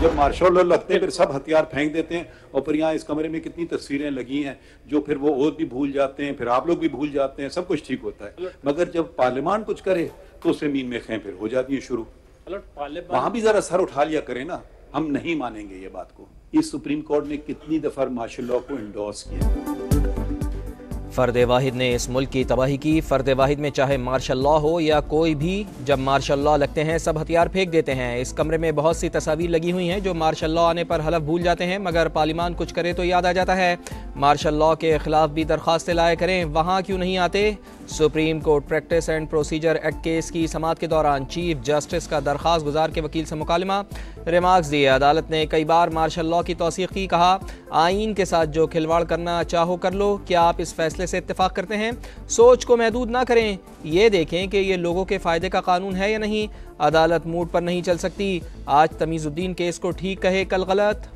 जब martial law लगते हैं फिर सब हथियार फेंक देते हैं, और फिर यहाँ इस कमरे में कितनी तस्वीरें लगी हैं जो फिर वो और भी भूल जाते हैं, फिर आप लोग भी भूल जाते हैं, सब कुछ ठीक होता है। मगर जब पार्लियामान कुछ करे तो उससे मीन में खें फिर हो जाती है शुरू। वहां भी जरा सर उठा लिया करें ना, हम नहीं मानेंगे ये बात को। इस सुप्रीम कोर्ट ने कितनी दफा मार्शल लॉ को इंडोर्स किया। फ़र्द वाहिद ने इस मुल्क की तबाही की। फ़र्द वाहिद में चाहे मार्शल लॉ हो या कोई भी, जब मार्शल लॉ लगते हैं सब हथियार फेंक देते हैं। इस कमरे में बहुत सी तस्वीर लगी हुई हैं जो मार्शल लॉ आने पर हलफ भूल जाते हैं, मगर पार्लियामान कुछ करे तो याद आ जाता है। मार्शल लॉ के खिलाफ भी दरख्वास्तें लाया करें, वहाँ क्यों नहीं आते? Supreme court practice and procedure act case की समाअत के दौरान चीफ जस्टिस का दरख्वास्त गुजार के वकील से मुकालमा। रिमार्क्स दिए, अदालत ने कई बार मार्शल लॉ की तौसीक़ की, कहा आइन के साथ जो खिलवाड़ करना चाहो कर लो। क्या आप इस फैसले से इत्तेफाक करते हैं? सोच को महदूद ना करें, ये देखें कि ये लोगों के फ़ायदे का कानून है या नहीं। अदालत मूड पर नहीं चल सकती। आज तमीज़ुद्दीन केस को ठीक कहे, कल गलत।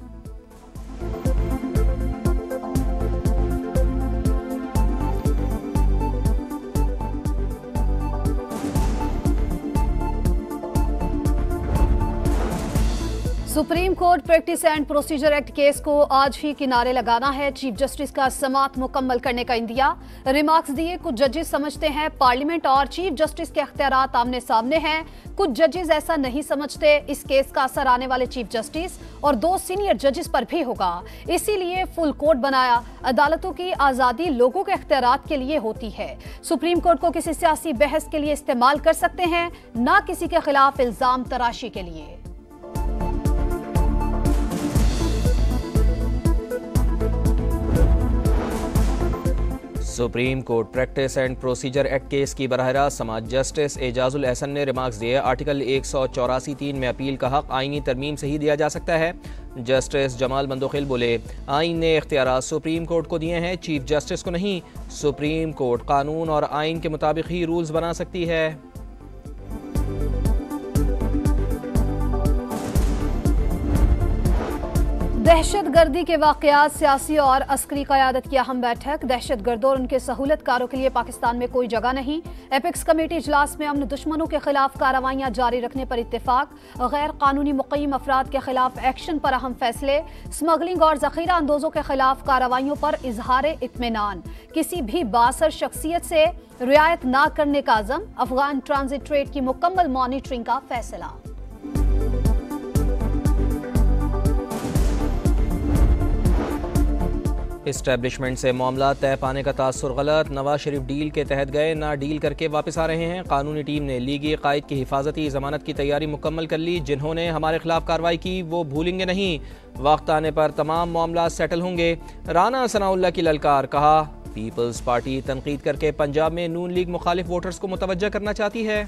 Supreme court practice and procedure act case को आज ही किनारे लगाना है। चीफ जस्टिस का समाअत मुकम्मल करने का इंदिया। रिमार्क्स दिए, कुछ जजेस समझते हैं पार्लियामेंट और चीफ जस्टिस के अख्तियारात आमने सामने हैं, कुछ जजेस ऐसा नहीं समझते। इस केस का असर आने वाले चीफ जस्टिस और 2 सीनियर जजेस पर भी होगा, इसीलिए फुल कोर्ट बनाया। अदालतों की आजादी लोगों के अख्तियारात के लिए होती है। सुप्रीम कोर्ट को किसी सियासी बहस के लिए इस्तेमाल कर सकते हैं, ना किसी के खिलाफ इल्जाम तराशी के लिए। Supreme court practice and procedure act case की बराह रास्त समाअत जस्टिस एजाजुल एहसन ने रिमार्क्स दिए, आर्टिकल 184(3) में अपील का हक आईनी तरमीम से ही दिया जा सकता है। जस्टिस जमाल बंदोखिल बोले, आइन ने इख्तियारात सुप्रीम कोर्ट को दिए हैं, चीफ जस्टिस को नहीं। सुप्रीम कोर्ट कानून और आइन के मुताबिक ही रूल्स बना सकती है। दहशत गर्दी के वाक़यात, सियासी और अस्करी क़यादत की अहम बैठक। दहशत गर्दों और उनके सहूलतकारों के लिए पाकिस्तान में कोई जगह नहीं। एपेक्स कमेटी इजलास में अमन दुश्मनों के खिलाफ कार्रवाइयाँ जारी रखने पर इत्तेफाक। गैर कानूनी मुक़ीम अफराद के खिलाफ एक्शन पर अहम फैसले। स्मगलिंग और ज़ख़ीरा अंदोज़ों के खिलाफ कार्रवाइयों पर इजहार इत्मीनान। किसी भी बासर शख्सियत से रियायत न करने का अज़म। अफगान ट्रांजिट ट्रेड की मुकम्मल मॉनिटरिंग का फैसला। इस्टेब्लिशमेंट से मामला तय पाने का तासुर गलत। नवाज शरीफ डील के तहत गए, ना डील करके वापस आ रहे हैं। कानूनी टीम ने लीगी कायद की हिफाजती जमानत की तैयारी मुकम्मल कर ली। जिन्होंने हमारे खिलाफ कार्रवाई की वो भूलेंगे नहीं। वक्त आने पर तमाम मामला सेटल होंगे। राना सनाउल्लाह की ललकार, कहा पीपल्स पार्टी तनकीद करके पंजाब में नून लीग मुखालिफ वोटर्स को मुतवज्जह करना चाहती है।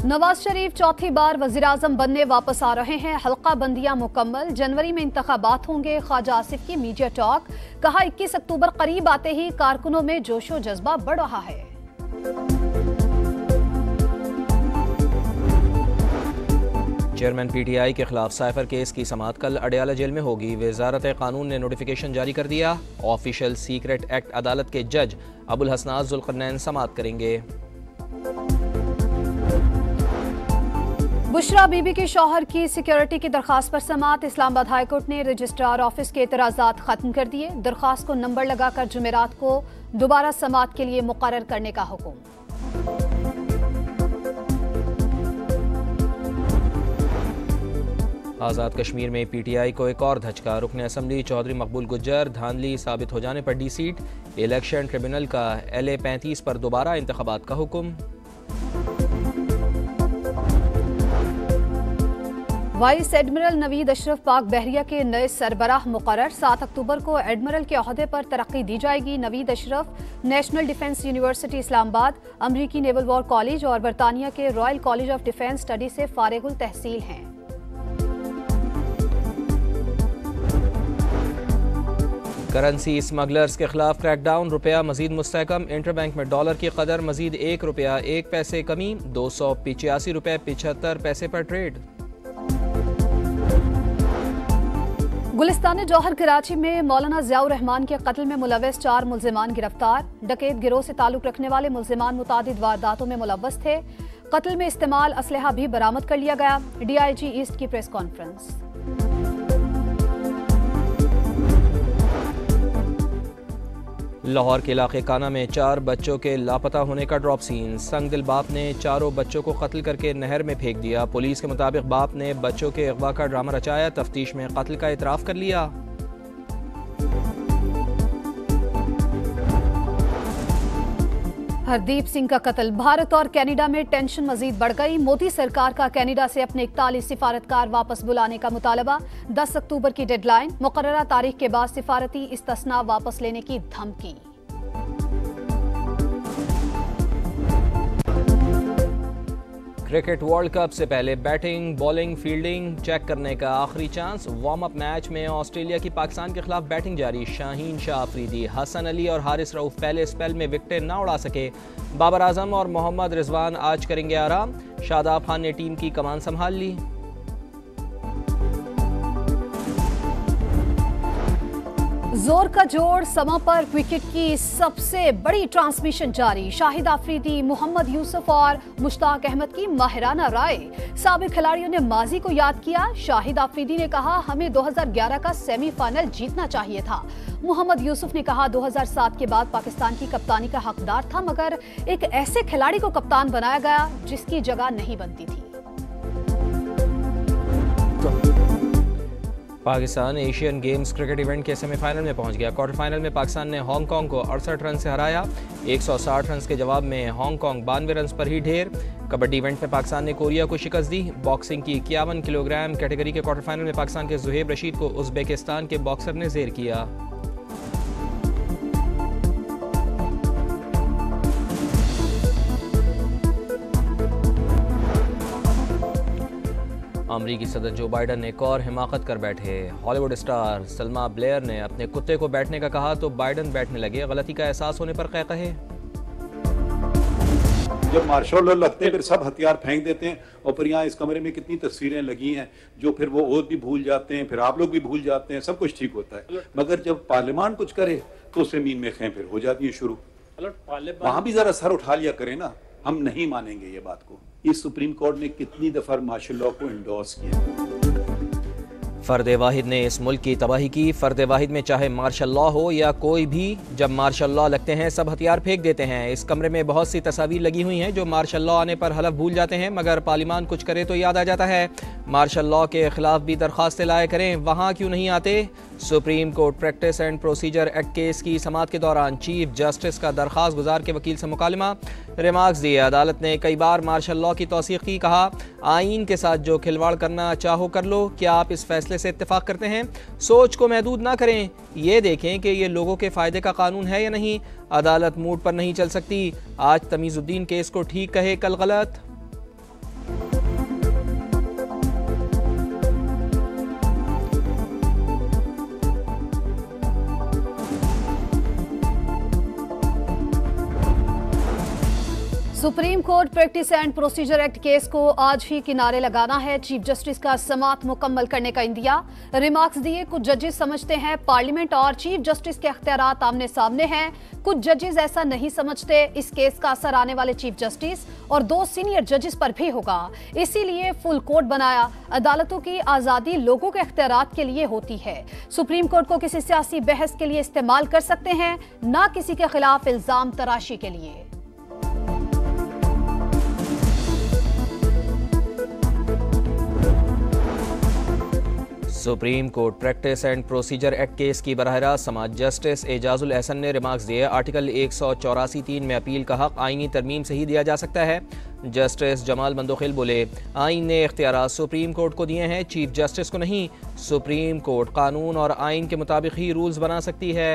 नवाज शरीफ चौथी बार वज़ीर-ए-आज़म बनने वापस आ रहे हैं। हल्का बंदियां मुकम्मल, जनवरी में इंतखाबात होंगे। ख्वाजा आसिफ की मीडिया टॉक, कहा 21 अक्टूबर करीब आते ही कारकुनों में जोशो जज्बा बढ़ रहा है। चेयरमैन PTI के खिलाफ साइफर केस की समाअत कल अडयाला जेल में होगी। वजारत कानून ने नोटिफिकेशन जारी कर दिया। ऑफिशियल सीक्रेट एक्ट अदालत के जज अबुल हसनात जुल्करनैन समाअत करेंगे। बुशरा बीबी के शौहर की सिक्योरिटी की दरखास्त पर समाअत। इस्लामाबाद हाई कोर्ट ने रजिस्ट्रार ऑफिस के एतराज़ात खत्म कर दिए। दरखास्त को नंबर लगाकर जुमेरात को दोबारा समाअत के लिए मुकर्रर करने का हुक्म। आज़ाद कश्मीर में PTI को एक और धचका। रुकन असम्बली चौधरी मकबूल गुज्जर धांधली साबित हो जाने पर डी सीट। इलेक्शन ट्रिब्यूनल का LA 35 पर दोबारा इंतखाबात का हुक्म। वाइस एडमिरल नवीद अशरफ पाक बहरिया के नए सरबराह मुकर्रर। 7 अक्टूबर को एडमिरल के ओहदे पर तरक्की दी जाएगी। Naveed Ashraf national defence university Islamabad, अमरीकी नेवल वॉर कॉलेज और बरतानिया के royal college of defence study से फारिगुल तहसील हैं। करेंसी स्मगलर्स के खिलाफ क्रैकडाउन। रुपया मजीद मुस्तहकम। इंटरबैंक में डॉलर की कदर मजीद ₹1 कमी, 285 रुपये 75 पैसे पर ट्रेड। गुलिस्तान जौहर कराची में मौलाना ज़ियाउर रहमान के कत्ल में मुलव्वस 4 मुल्जिमान गिरफ्तार। डकैत गिरोह से ताल्लुक रखने वाले मुल्जिमान मुतादिद वारदातों में मुलव्वस थे। कत्ल में इस्तेमाल असलहा भी बरामद कर लिया गया। DIG ईस्ट की प्रेस कॉन्फ्रेंस। लाहौर के इलाके काना में 4 बच्चों के लापता होने का ड्रॉप सीन। संगदिल बाप ने चारों बच्चों को कत्ल करके नहर में फेंक दिया। पुलिस के मुताबिक बाप ने बच्चों के अगवा का ड्रामा रचाया, तफ्तीश में कत्ल का इतराफ़ कर लिया। हरदीप सिंह का कत्ल। भारत और कनाडा में टेंशन मजीद बढ़ गई। मोदी सरकार का कनाडा से अपने 41 सिफारतकार वापस बुलाने का मुतालबा। 10 अक्टूबर की डेडलाइन। मुकर्ररा तारीख के बाद सिफारती इस्तिस्ना वापस लेने की धमकी। क्रिकेट वर्ल्ड कप से पहले बैटिंग, बॉलिंग, फील्डिंग चेक करने का आखिरी चांस। वार्म अप मैच में ऑस्ट्रेलिया की पाकिस्तान के खिलाफ बैटिंग जारी। शाहीन शाह अफरीदी, हसन अली और हारिस रऊफ पहले स्पेल में विकेटें ना उड़ा सके। बाबर आजम और मोहम्मद रिजवान आज करेंगे आराम। शादाब खान ने टीम की कमान संभाल ली। जोर का जोड़ समा पर विकेट की सबसे बड़ी ट्रांसमिशन जारी। शाहिद आफरीदी, मोहम्मद यूसुफ और मुश्ताक अहमद की माहिराना राय। साबिक खिलाड़ियों ने माजी को याद किया। शाहिद आफरीदी ने कहा, हमें 2011 का सेमीफाइनल जीतना चाहिए था। मोहम्मद यूसुफ ने कहा, 2007 के बाद पाकिस्तान की कप्तानी का हकदार था, मगर एक ऐसे खिलाड़ी को कप्तान बनाया गया जिसकी जगह नहीं बनती थी। Pakistan Asian games cricket event के सेमीफाइनल में पहुंच गया। क्वार्टर फाइनल में पाकिस्तान ने हांगकांग को 68 रन से हराया। 160 रन के जवाब में हांगकांग 92 रन पर ही ढेर। कबड्डी इवेंट में पाकिस्तान ने कोरिया को शिकस्त दी। बॉक्सिंग की 51 किलोग्राम कैटेगरी के क्वार्टर फाइनल में पाकिस्तान के जुहेब रशीद को उज़्बेकिस्तान के बॉक्सर ने ज़ेर किया। अमरीकी सदर जो बाइडन ने एक और हिमाकत कर बैठे। हॉलीवुड स्टार सलमा ब्लेयर ने अपने कुत्ते को बैठने का कहा तो बाइडन बैठने लगे। गलती का एहसास होने पर कहे। जब मार्शल लॉ लगते हैं फिर सब हथियार फेंक देते हैं, और फिर यहाँ इस कमरे में कितनी तस्वीरें लगी हैं जो फिर वो ओत भी भूल जाते हैं, फिर आप लोग भी भूल जाते हैं, सब कुछ ठीक होता है। मगर जब पार्लियामान कुछ करे तो उसे मीन में खें फिर हो जाती है शुरू। वहां भी जरा सर उठा लिया करें ना, हम नहीं मानेंगे ये बात को। इस सुप्रीम कोर्ट ने कितनी दफा मार्शल लॉ को इंडोर्स किया। फ़र्द वाहिद ने इस मुल्क की तबाही की। फ़र्द वाहिद में चाहे मार्शल लॉ हो या कोई भी, जब मार्शल लॉ लगते हैं सब हथियार फेंक देते हैं। इस कमरे में बहुत सी तस्वीर लगी हुई हैं जो मार्शल लॉ आने पर हलफ भूल जाते हैं, मगर पार्लियामान कुछ करे तो याद आ जाता है। मार्शल लॉ के खिलाफ भी दरख्वास्तें लाया करें, वहाँ क्यों नहीं आते। Supreme court practice and procedure act case की समाअत के दौरान चीफ जस्टिस का दरख्वास्त गुजार के वकील से मुकालमा। रिमार्क्स दिए, अदालत ने कई बार मार्शल लॉ की तौसीक़ की। कहा, आइन के साथ जो खिलवाड़ करना चाहो कर लो। क्या आप इस फैसले से इत्तेफाक करते हैं? सोच को महदूद ना करें, ये देखें कि ये लोगों के फ़ायदे का कानून है या नहीं। अदालत मूड पर नहीं चल सकती। आज तमीज़ुद्दीन केस को ठीक कहे, कल गलत। Supreme court practice and procedure act case को आज ही किनारे लगाना है। चीफ जस्टिस का समाअत मुकम्मल करने का इंदिया। रिमार्क्स दिए, कुछ जजेस समझते हैं पार्लियामेंट और चीफ जस्टिस के अख्तियारात आमने सामने हैं, कुछ जजेस ऐसा नहीं समझते। इस केस का असर आने वाले चीफ जस्टिस और 2 सीनियर जजेस पर भी होगा, इसीलिए फुल कोर्ट बनाया। अदालतों की आजादी लोगों के अख्तियारात के लिए होती है। सुप्रीम कोर्ट को किसी सियासी बहस के लिए इस्तेमाल कर सकते हैं, ना किसी के खिलाफ इल्जाम तराशी के लिए। Supreme court practice and procedure act case की बराह रास्त समाअत जस्टिस एजाजुल एहसन ने रिमार्क्स दिए। आर्टिकल 184(3) में अपील का हक आईनी तरमीम से ही दिया जा सकता है। जस्टिस जमाल मंदोखिल बोले, आइन ने इख्तियारात सुप्रीम कोर्ट को दिए हैं, चीफ जस्टिस को नहीं। सुप्रीम कोर्ट कानून और आइन के मुताबिक ही रूल्स बना सकती है।